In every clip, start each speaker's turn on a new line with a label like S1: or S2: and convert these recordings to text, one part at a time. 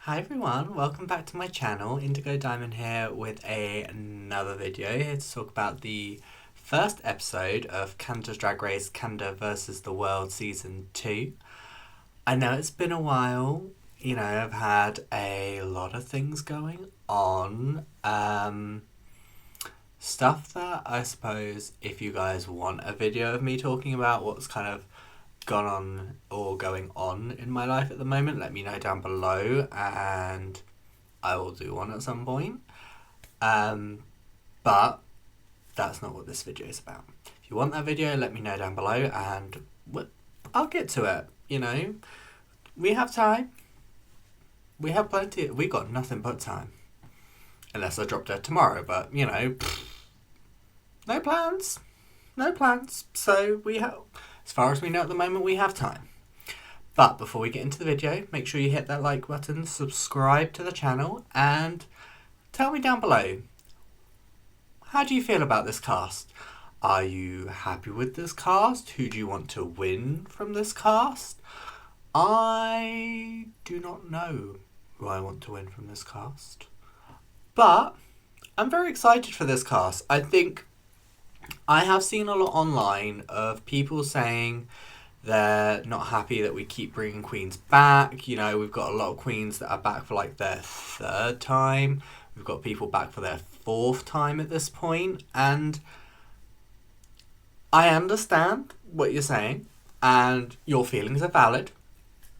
S1: Hi everyone, welcome back to my channel. Indigo Diamond here with another video here to talk about the first episode of Canada's Drag Race Canada versus the World Season 2. I know it's been a while, I've had a lot of things going on. Stuff that I suppose if you guys want a video of me talking about what's kind of gone on or going on in my life at the moment, let me know down below and I will do one at some point. But that's not what this video is about. If you want that video, let me know down below and I'll get to it. We have time. We have plenty. We got nothing but time. Unless I drop dead tomorrow, but no plans. No plans. So as far as we know at the moment, we have time. But before we get into the video, make sure you hit that like button, subscribe to the channel, and tell me down below, how do you feel about this cast? Are you happy with this cast? Who do you want to win from this cast? I do not know who I want to win from this cast. But I'm very excited for this cast. I think I have seen a lot online of people saying they're not happy that we keep bringing queens back. We've got a lot of queens that are back for like their third time. We've got people back for their fourth time at this point. And I understand what you're saying and your feelings are valid.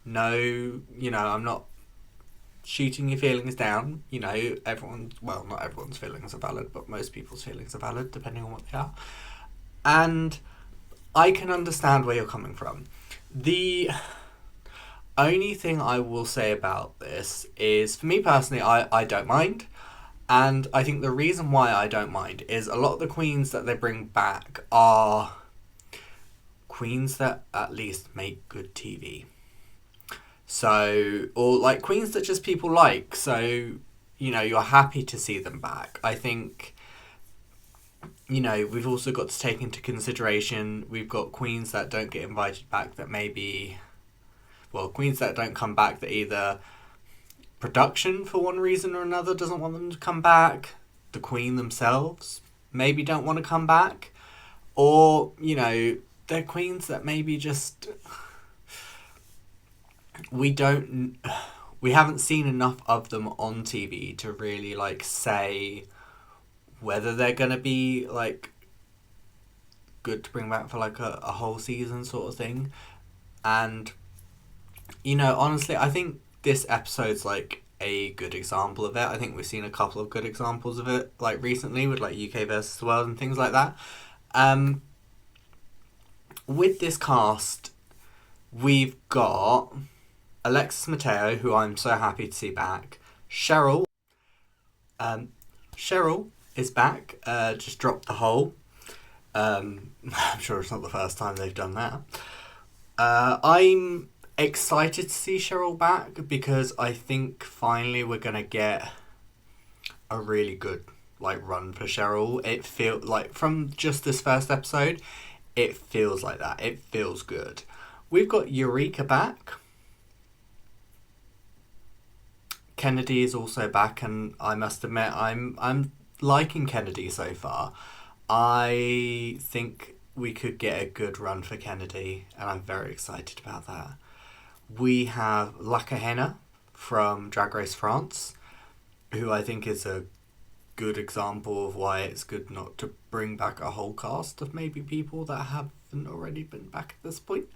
S1: No, I'm not shooting your feelings down. Not everyone's feelings are valid, but most people's feelings are valid depending on what they are. And I can understand where you're coming from. The only thing I will say about this is, for me personally, I don't mind. And I think the reason why I don't mind is a lot of the queens that they bring back are queens that at least make good TV. So, or like queens that just people like. So, you're happy to see them back. I think, we've also got to take into consideration, we've got queens that don't get invited back that queens that don't come back that either production for one reason or another doesn't want them to come back, the queen themselves maybe don't want to come back, or, they're queens that maybe just we haven't seen enough of them on TV to really say whether they're going to be good to bring back for a whole season sort of thing. And honestly, I think this episode's a good example of it. I think we've seen a couple of good examples of it recently with UK versus the World and things like that. With this cast, we've got Alexis, Mateo, who I'm so happy to see back. Cheryl is back. Just dropped the hole. I'm sure it's not the first time they've done that. I'm excited to see Cheryl back because I think finally we're gonna get a really good run for Cheryl. It feels from just this first episode, it feels like that. It feels good. We've got Eureka back. Kennedy is also back, and I must admit I'm liking Kennedy so far. I think we could get a good run for Kennedy, and I'm very excited about that. We have Kahena from Drag Race France, who I think is a good example of why it's good not to bring back a whole cast of maybe people that haven't already been back at this point.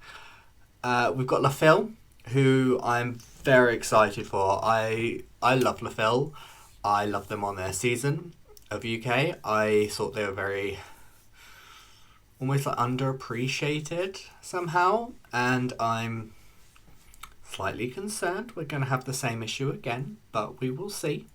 S1: We've got LaFille, who I'm very excited for. I love LaFille. I love them on their season of UK. I thought they were very almost underappreciated somehow, and I'm slightly concerned we're going to have the same issue again, but we will see.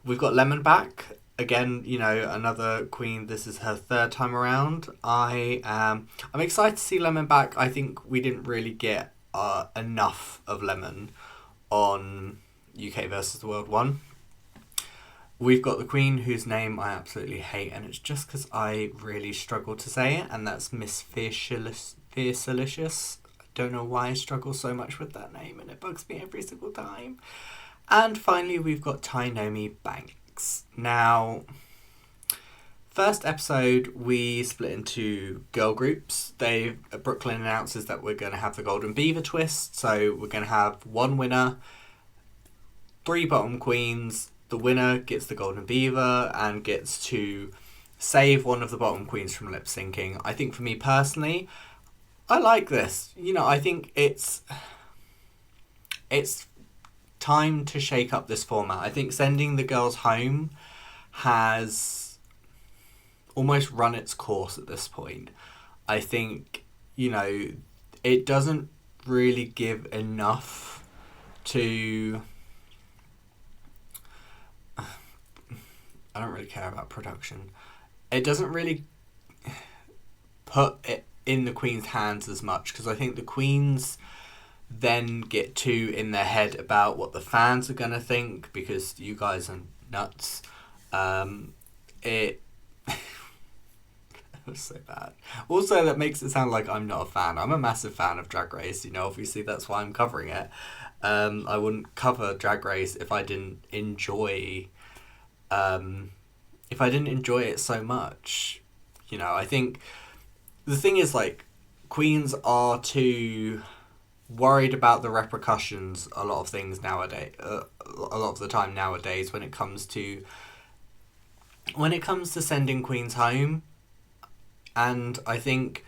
S1: We've got Lemon back again. Another queen. This is her third time around. I'm excited to see Lemon back. I think we didn't really get enough of Lemon on UK versus the World 1. We've got the queen whose name I absolutely hate, and it's just because I really struggle to say it, and that's Miss Fiercalicious. I don't know why I struggle so much with that name, and it bugs me every single time. And finally, we've got Tynomi Banks. Now, first episode, we split into girl groups. Brooklyn announces that we're going to have the Golden Beaver twist. So we're going to have one winner, 3 bottom queens. The winner gets the Golden Beaver and gets to save one of the bottom queens from lip syncing. I think for me personally, I like this. I think it's time to shake up this format. I think sending the girls home has almost run its course at this point. I think, it doesn't really give enough to... I don't really care about production. It doesn't really put it in the Queen's hands as much, because I think the Queens then get too in their head about what the fans are going to think, because you guys are nuts. It was so bad. Also, that makes it sound like I'm not a fan. I'm a massive fan of Drag Race, obviously that's why I'm covering it. I wouldn't cover Drag Race if I didn't enjoy it so much. I think the thing is, queens are too worried about the repercussions a lot of things nowadays, a lot of the time nowadays, when it comes to sending queens home. And I think,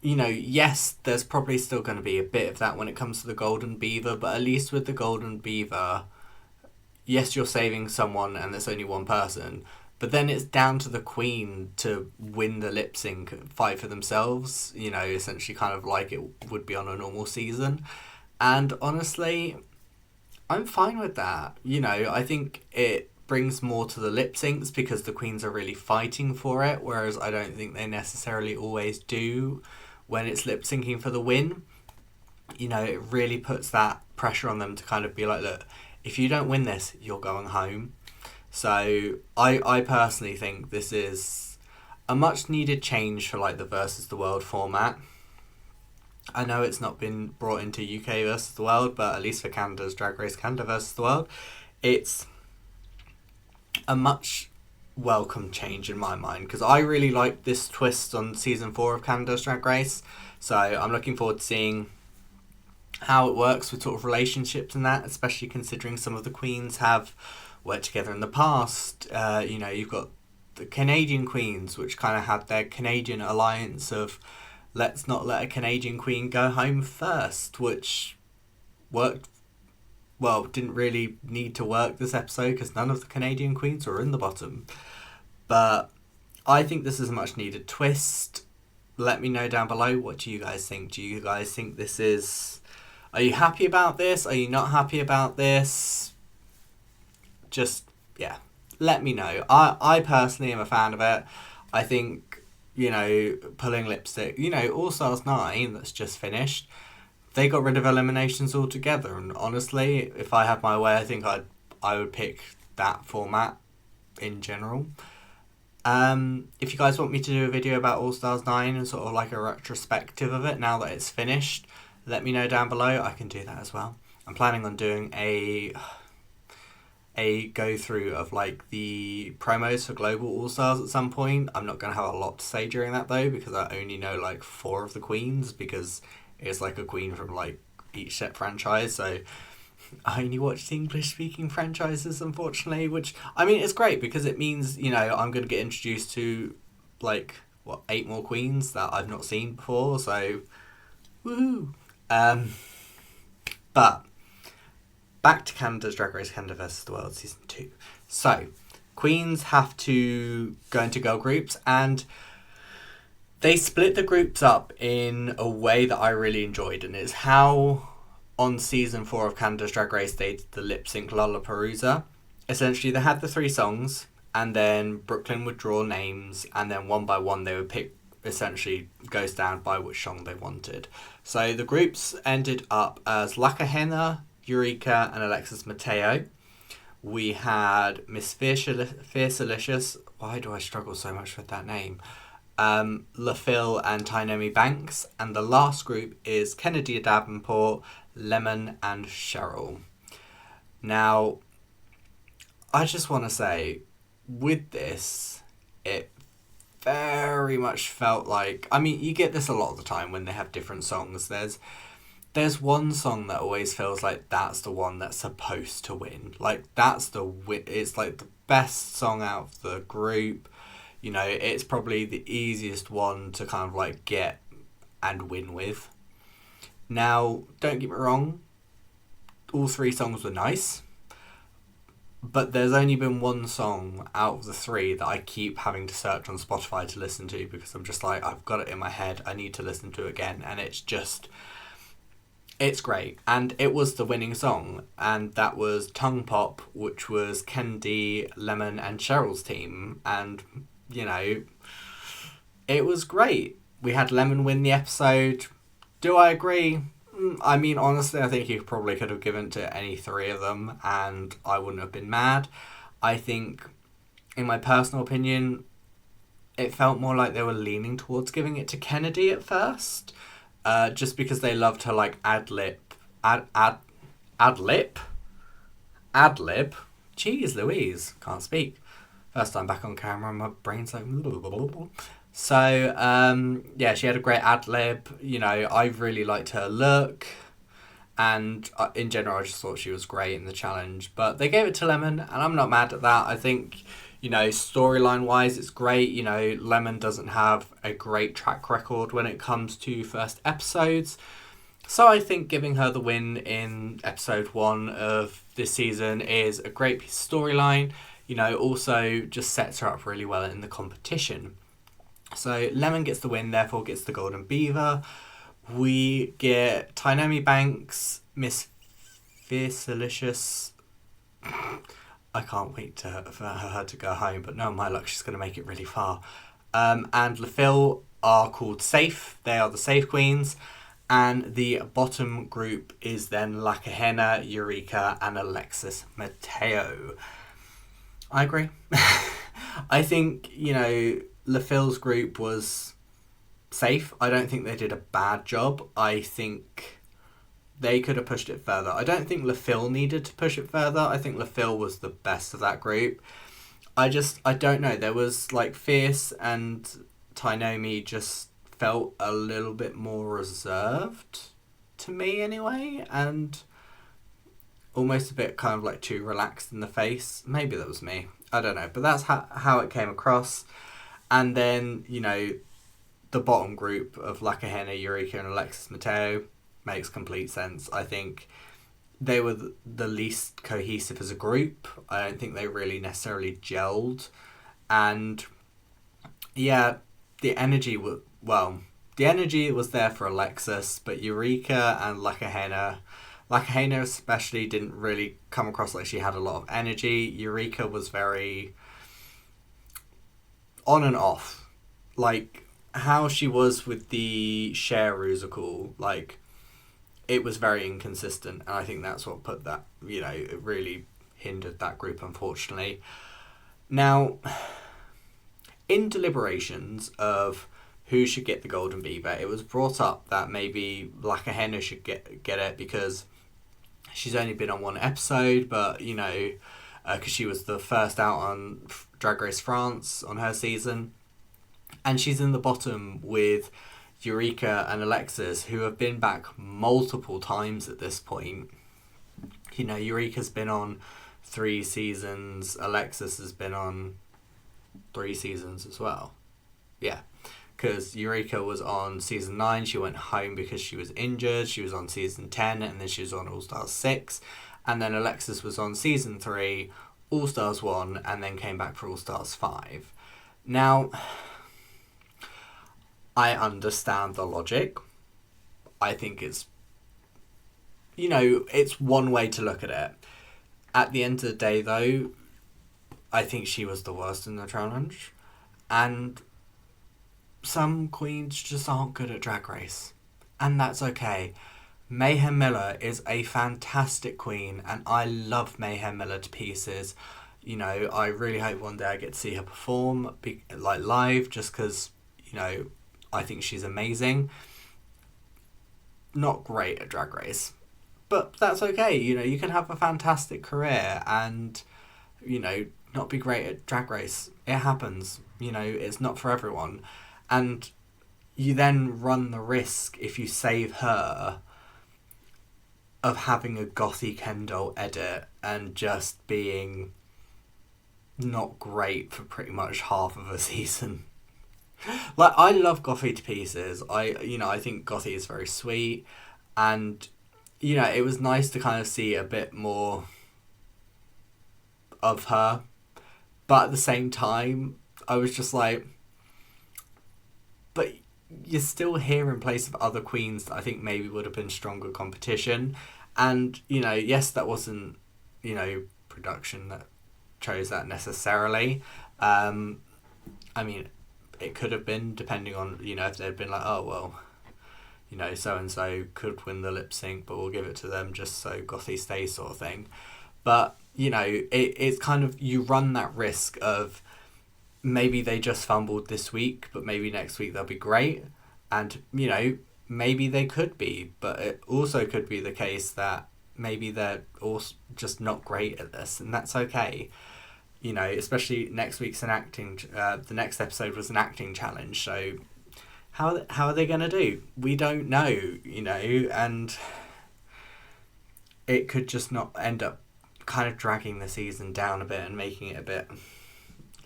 S1: yes, there's probably still going to be a bit of that when it comes to the Golden Beaver, but at least with the Golden Beaver, yes, you're saving someone and there's only one person, but then it's down to the queen to win the lip sync fight for themselves, essentially kind of like it would be on a normal season. And honestly, I'm fine with that. I think it brings more to the lip syncs because the queens are really fighting for it, whereas I don't think they necessarily always do when it's lip syncing for the win. It really puts that pressure on them to kind of be like, look, if you don't win this, you're going home. So I personally think this is a much needed change for the versus the world format. I know it's not been brought into UK versus the world, but at least for Canada's Drag Race Canada versus the world, it's a much welcome change in my mind, because I really like this twist on season 4 of Canada's Drag Race. So I'm looking forward to seeing how it works with sort of relationships and that, especially considering some of the queens have worked together in the past. You've got the Canadian queens, which kind of had their Canadian alliance of let's not let a Canadian queen go home first, which worked well, didn't really need to work this episode because none of the Canadian queens were in the bottom. But I think this is a much needed twist. Let me know down below, what do you guys think? Do you guys think this is... Are you happy about this? Are you not happy about this? Just, let me know. I personally am a fan of it. I think, pulling lipstick, All Stars 9 that's just finished, they got rid of eliminations altogether, and honestly, if I had my way, I think I would pick that format in general. If you guys want me to do a video about All Stars 9 and sort of like a retrospective of it now that it's finished, let me know down below. I can do that as well. I'm planning on doing a go through of the promos for Global All Stars at some point. I'm not going to have a lot to say during that though, because I only know 4 of the queens, because it's a queen from each set franchise. So I only watched English speaking franchises, unfortunately, which I mean it's great because it means I'm going to get introduced to 8 more queens that I've not seen before. So woohoo! But back to Canada's Drag Race Canada versus the World Season 2. So, queens have to go into girl groups, and they split the groups up in a way that I really enjoyed, and it's how on Season 4 of Canada's Drag Race they did the lip sync Lollapalooza. Essentially, they had the 3 songs, and then Brooklyn would draw names, and then one by one they would pick, essentially goes down by which song they wanted. So the groups ended up as Kahena, Eureka and Alexis Mateo. We had Miss Fiercalicious. Why do I struggle so much with that name? LaPhil and Tynomi Banks. And the last group is Kennedy Davenport, Lemon and Cheryl. Now, I just want to say, with this, it very much felt like, I mean, you get this a lot of the time when they have different songs. There's one song that always feels like that's the one that's supposed to win. Like, it's like the best song out of the group. You know, it's probably the easiest one to kind of like get and win with. Now, don't get me wrong, all three songs were nice, but there's only been one song out of the three that I keep having to search on Spotify to listen to, because I'm just like, I've got it in my head, I need to listen to it again, and it's great. And it was the winning song, and that was Tongue Pop, which was Kennedy, Lemon and Cheryl's team, and, you know, it was great. We had Lemon win the episode. Do I agree? I mean, honestly, I think you probably could have given it to any three of them and I wouldn't have been mad. I think, in my personal opinion, it felt more like they were leaning towards giving it to Kennedy at first. Just because they loved her, like, ad-lib. Ad-lib? Ad-lib? Jeez Louise, can't speak. First time back on camera and my brain's like... So, yeah, she had a great ad-lib. You know, I really liked her look. And in general, I just thought she was great in the challenge. But they gave it to Lemon, and I'm not mad at that. I think, you know, storyline-wise, it's great. You know, Lemon doesn't have a great track record when it comes to first episodes. So I think giving her the win in episode 1 of this season is a great piece of storyline. You know, also just sets her up really well in the competition. So Lemon gets the win, therefore gets the Golden Beaver. We get Tynomi Banks, Miss Fiercalicious. I can't wait for her to go home, but no, my luck, she's going to make it really far. And LaFille are called Safe. They are the Safe Queens. And the bottom group is then Kahena, Eureka, and Alexis Mateo. I agree. I think, you know, LaFille's group was safe. I don't think they did a bad job. I think they could have pushed it further. I don't think LaFille needed to push it further. I think LaFille was the best of that group. I don't know. There was, like, Fierce and Tynomi just felt a little bit more reserved to me anyway, and almost a bit kind of like too relaxed in the face. Maybe that was me. I don't know. But that's how it came across. And then, you know, the bottom group of Kahena, Eureka, and Alexis Mateo makes complete sense. I think they were the least cohesive as a group. I don't think they really necessarily gelled. And, yeah, the energy was there for Alexis, but Eureka and Kahena especially didn't really come across like she had a lot of energy. Eureka was very on and off. Like, how she was with the Cher musical, like, it was very inconsistent, and I think that's what put that, you know, it really hindered that group, unfortunately. Now, in deliberations of who should get the Golden Beaver, it was brought up that maybe Kahena should get it because she's only been on one episode, but, you know, because she was the first out on Drag Race France on her season. And she's in the bottom with Eureka and Alexis, who have been back multiple times at this point. You know, Eureka's been on 3 seasons. Alexis has been on 3 seasons as well. Yeah. Because Eureka was on season 9. She went home because she was injured. She was on season 10, and then she was on All Stars 6. And then Alexis was on season 3, All Stars 1, and then came back for All Stars 5. Now, I understand the logic. I think it's, you know, it's one way to look at it. At the end of the day, though, I think she was the worst in the challenge. And some queens just aren't good at Drag Race. And that's okay. Mayhem Miller is a fantastic queen, and I love Mayhem Miller to pieces. You know, I really hope one day I get to see her perform, like, live, just because, you know, I think she's amazing. Not great at Drag Race, but that's okay. You can have a fantastic career and, not be great at Drag Race. It happens. It's not for everyone. And you then run the risk, if you save her, of having a gothy Kendall edit and just being not great for pretty much half of a season. Like, I love Gothy to pieces. I think Gothy is very sweet, and it was nice to kind of see a bit more of her, but at the same time I was just like, but you're still here in place of other queens that I think maybe would have been stronger competition. And yes, that wasn't production that chose that necessarily. I mean, it could have been, depending on if they'd been like, oh well, so and so could win the lip sync, but we'll give it to them just so Gothy stays, sort of thing. But it's kind of, you run that risk of maybe they just fumbled this week, but maybe next week they'll be great, and maybe they could be, but it also could be the case that maybe they're also just not great at this, and that's okay. Especially next week's an acting. The next episode was an acting challenge, so how are they going to do? We don't know, and it could just not end up kind of dragging the season down a bit and making it a bit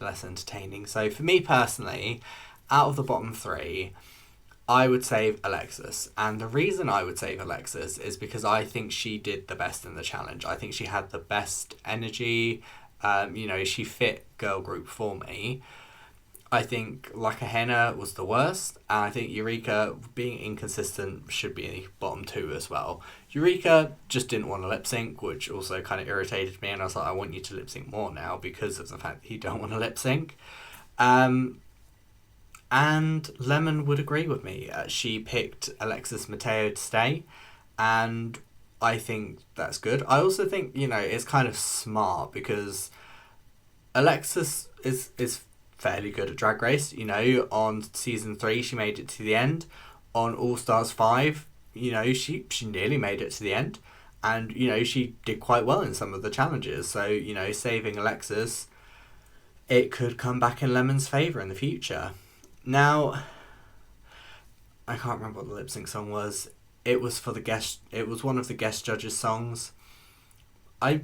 S1: less entertaining. So for me personally, out of the bottom three, I would save Alexis. And the reason I would save Alexis is because I think she did the best in the challenge. I think she had the best energy. She fit girl group for me. I think Kahena was the worst, and I think Eureka, being inconsistent, should be bottom two as well. Eureka just didn't want to lip sync, which also kind of irritated me, and I was like, I want you to lip sync more now because of the fact that you don't want to lip sync. And Lemon would agree with me. She picked Alexis Mateo to stay, and I think that's good. I also think, it's kind of smart because Alexis is fairly good at Drag Race. On season 3 she made it to the end. On All Stars 5, she nearly made it to the end, and she did quite well in some of the challenges. So saving Alexis, it could come back in Lemon's favour in the future. Now, I can't remember what the lip sync song was. It was one of the guest judges' songs. I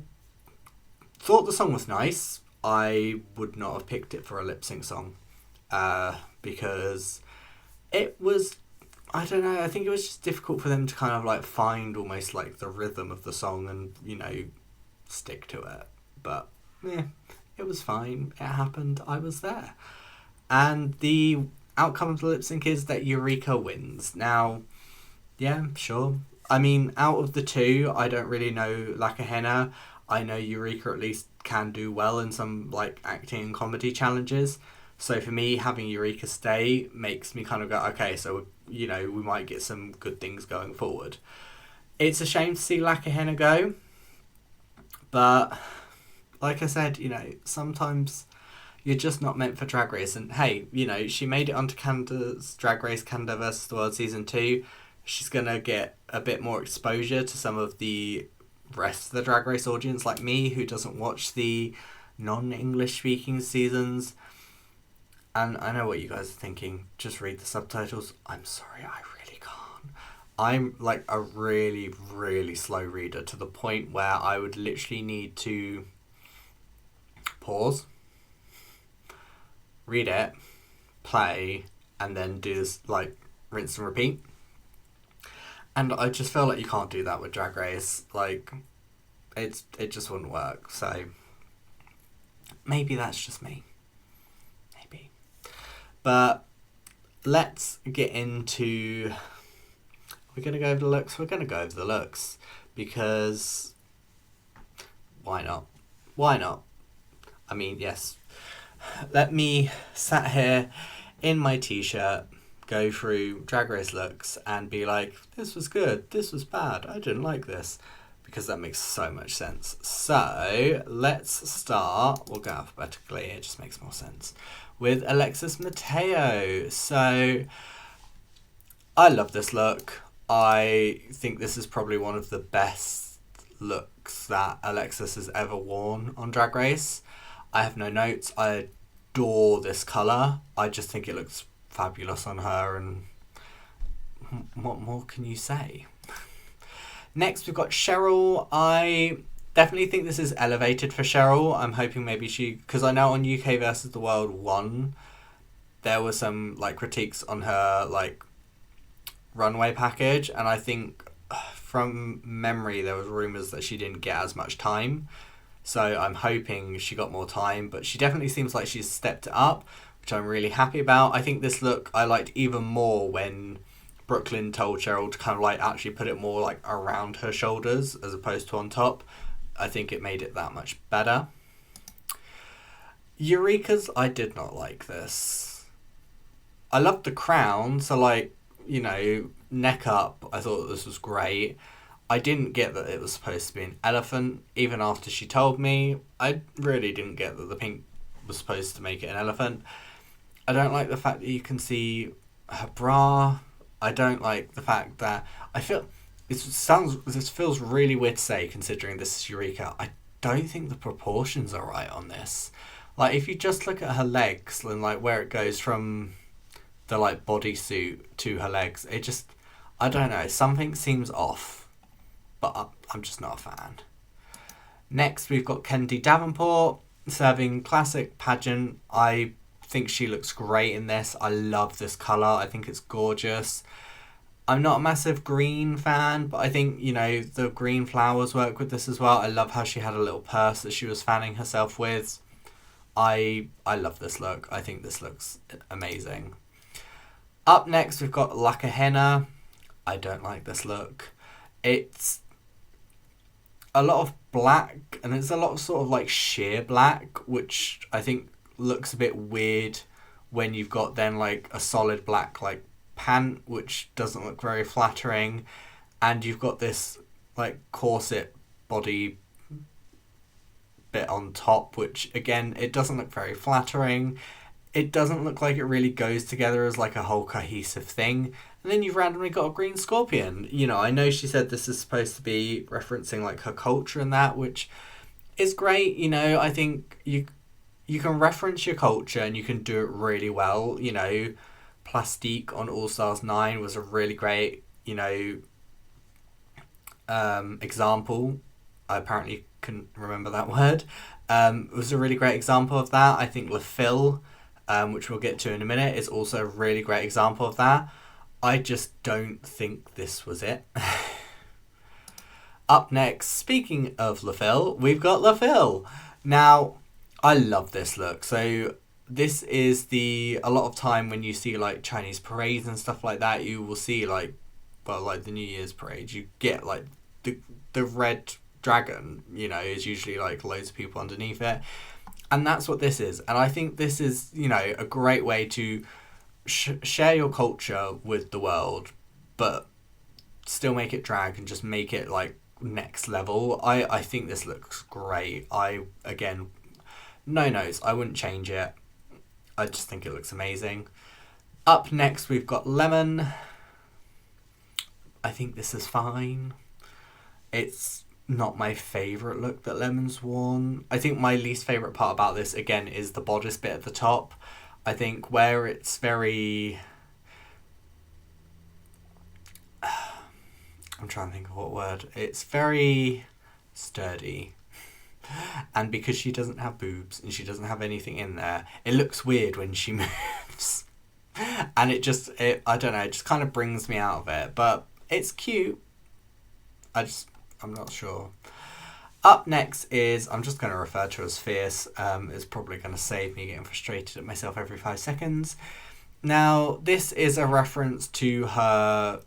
S1: thought the song was nice. I would not have picked it for a lip sync song, because it was, I don't know, I think it was just difficult for them to kind of like find almost like the rhythm of the song and stick to it. But it was fine. It happened. I was there. And the outcome of the lip sync is that Eureka wins. Now, yeah, sure. I mean, out of the two, I don't really know Kahena. I know Eureka at least can do well in some like acting and comedy challenges. So for me, having Eureka stay makes me kind of go, okay, so we might get some good things going forward. It's a shame to see Kahena go, but like I said, sometimes you're just not meant for Drag Race. And hey, she made it onto Canada's Drag Race, Canada vs. the World Season 2. She's going to get a bit more exposure to some of the rest of the Drag Race audience, like me, who doesn't watch the non-English speaking seasons. And I know what you guys are thinking. Just read the subtitles. I'm sorry, I really can't. I'm like a really, really slow reader to the point where I would literally need to pause, read it, play, and then do this like rinse and repeat. And I just feel like you can't do that with Drag Race. Like, it just wouldn't work. So maybe that's just me. Maybe. But let's get into... We're going to go over the looks. We're going to go over the looks. Because why not? Why not? I mean, yes. Let me sat here in my t-shirt, go through Drag Race looks and be like, this was good, this was bad, I didn't like this, because that makes so much sense. So let's start, we'll go alphabetically, it just makes more sense, with Alexis Mateo. So I love this look. I think this is probably one of the best looks that Alexis has ever worn on Drag Race. I have no notes. I adore this colour. I just think it looks fabulous on her, and what more can you say? Next, we've got Cheryl. I definitely think this is elevated for Cheryl. I'm hoping maybe because I know on UK versus the World 1, there were some like critiques on her like runway package, and I think from memory there was rumours that she didn't get as much time. So I'm hoping she got more time, but she definitely seems like she's stepped it up, which I'm really happy about. I think this look I liked even more when Brooklyn told Cheryl to kind of like actually put it more like around her shoulders as opposed to on top. I think it made it that much better. Eureka's, I did not like this. I loved the crown, so like, you know, neck up, I thought this was great. I didn't get that it was supposed to be an elephant, even after she told me. I really didn't get that the pink was supposed to make it an elephant. I don't like the fact that you can see her bra. I don't like the fact that I feel this feels really weird to say considering this is Eureka. I don't think the proportions are right on this. Like if you just look at her legs and like where it goes from the like bodysuit to her legs, it just, I don't know, something seems off, but I'm just not a fan. Next we've got Kennedy Davenport serving classic pageant. I think she looks great in this. I love this colour. I think it's gorgeous. I'm not a massive green fan, but I think, you know, the green flowers work with this as well. I love how she had a little purse that she was fanning herself with. I love this look. I think this looks amazing. Up next, we've got Kahena. I don't like this look. It's a lot of black, and it's a lot of sort of like sheer black, which I think looks a bit weird when you've got then like a solid black like pant, which doesn't look very flattering, and you've got this like corset body bit on top, which again, it doesn't look very flattering. It doesn't look like it really goes together as like a whole cohesive thing. And then you've randomly got a green scorpion. You know, I know she said this is supposed to be referencing like her culture and that, which is great. You know, I think you can reference your culture and you can do it really well. You know, Plastique on All Stars 9 was a really great, you know, example. I apparently couldn't remember that word. It was a really great example of that. I think Le Phil, which we'll get to in a minute, is also a really great example of that. I just don't think this was it. Up next, speaking of Le Phil, we've got Le Phil. Now, I love this look. So this is a lot of time when you see like Chinese parades and stuff like that, you will see like, well, like the New Year's parade, you get like the red dragon, you know, is usually like loads of people underneath it. And that's what this is. And I think this is, you know, a great way to share your culture with the world, but still make it drag and just make it like next level. I think this looks great. Again, no notes. I wouldn't change it. I just think it looks amazing. Up next, we've got Lemon. I think this is fine. It's not my favourite look that Lemon's worn. I think my least favourite part about this, again, is the bodice bit at the top. I think where it's very... I'm trying to think of what word. It's very sturdy. And because she doesn't have boobs and she doesn't have anything in there, it looks weird when she moves. And I don't know, it just kind of brings me out of it. But it's cute. I'm not sure. Up next is, I'm just going to refer to as Fierce. It's probably going to save me getting frustrated at myself every 5 seconds. Now, this is a reference to her,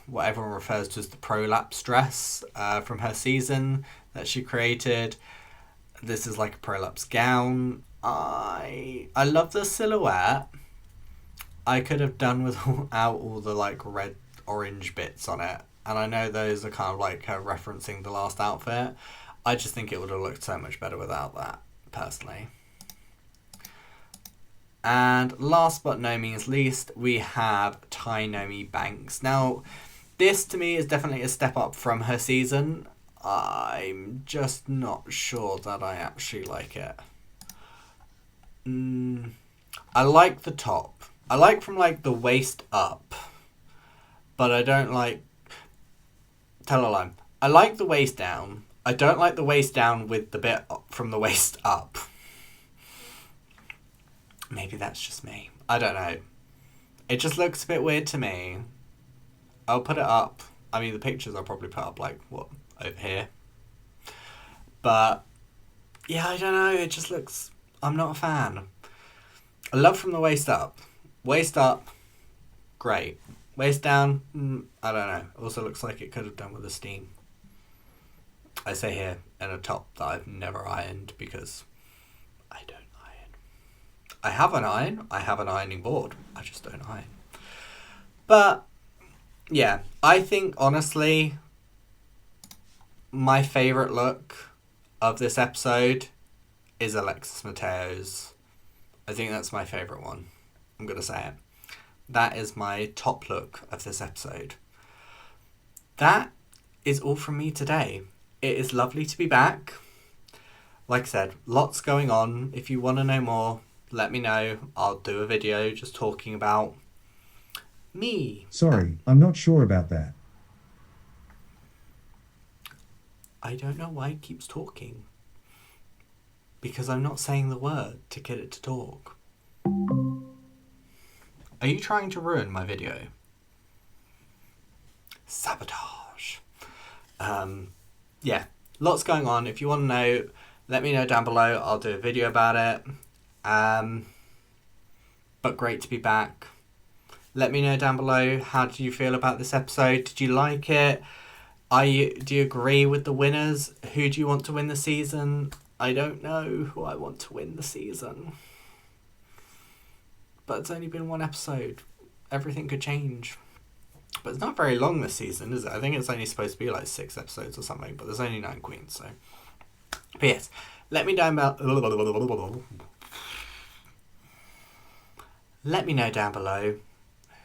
S1: what everyone refers to as the prolapse dress from her season that she created. This is like a prolapse gown. I love the silhouette. I could have done without all the like red orange bits on it. And I know those are kind of like her referencing the last outfit. I just think it would have looked so much better without that, personally. And last but no means least, we have Tynomi Banks. Now, This to me is definitely a step up from her season. I'm just not sure that I actually like it. I like the top. I like from like the waist up, but I don't like. Tell a lie. I like the waist down. I don't like the waist down with the bit from the waist up. Maybe that's just me. I don't know. It just looks a bit weird to me. I'll put it up. I mean, the pictures I'll probably put up, like, what, over here? But, yeah, I don't know. It just looks... I'm not a fan. I love from the waist up. Waist up, great. Waist down, I don't know. Also looks like it could have done with a steam. I say here, in a top that I've never ironed because I don't iron. I have an iron. I have an ironing board. I just don't iron. But, yeah, I think, honestly, my favourite look of this episode is Alexis Mateo's. I think that's my favourite one. I'm going to say it. That is my top look of this episode. That is all from me today. It is lovely to be back. Like I said, lots going on. If you want to know more, let me know. I'll do a video just talking about me.
S2: Sorry, I'm not sure about that.
S1: I don't know why it keeps talking. Because I'm not saying the word to get it to talk. Are you trying to ruin my video? Sabotage. Yeah, lots going on. If you want to know, let me know down below. I'll do a video about it. But great to be back. Let me know down below, how did you feel about this episode? Did you like it? Do you agree with the winners? Who do you want to win the season? I don't know who I want to win the season. But it's only been one episode. Everything could change. But it's not very long this season, is it? I think it's only supposed to be like 6 episodes or something, but there's only 9 queens, so. But yes, let me down Let me know down below,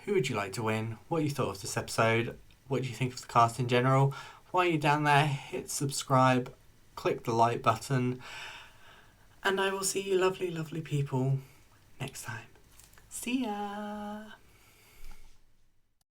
S1: who would you like to win? What you thought of this episode? What do you think of the cast in general? While you're down there, hit subscribe, click the like button, and I will see you lovely, lovely people next time. See ya!